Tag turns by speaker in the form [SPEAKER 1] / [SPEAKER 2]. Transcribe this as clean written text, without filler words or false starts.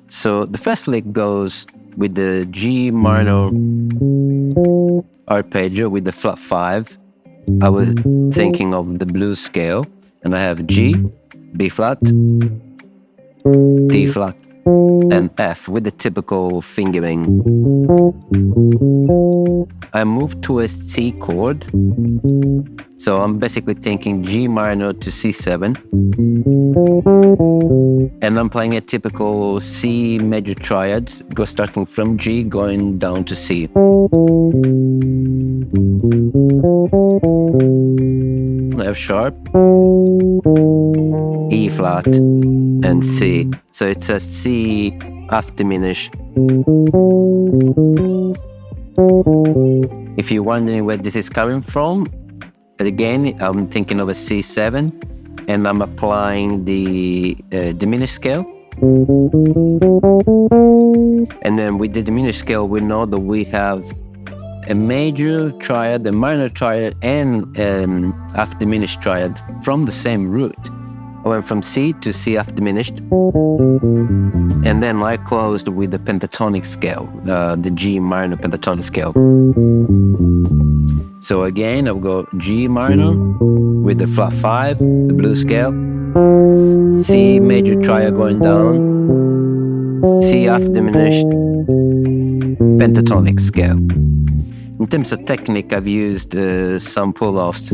[SPEAKER 1] So the first lick goes with the G minor arpeggio with the flat 5. I was thinking of the blues scale, and I have G, B flat, D flat, and F with the typical fingering. I moved to a C chord, so I'm basically thinking G minor to C7, and I'm playing a typical C major triad, starting from G going down to C. F sharp, E flat, and C. So it's a C half diminished. If you're wondering where this is coming from, again, I'm thinking of a C7, and I'm applying the diminished scale. And then with the diminished scale, we know that we have a major triad, a minor triad, and half diminished triad from the same root. I went from C to C half diminished, and then I closed with the pentatonic scale, the G minor pentatonic scale. So again, I'll go G minor with the flat 5, the blues scale, C major triad going down, C half diminished, pentatonic scale. In terms of technique, I've used some pull-offs.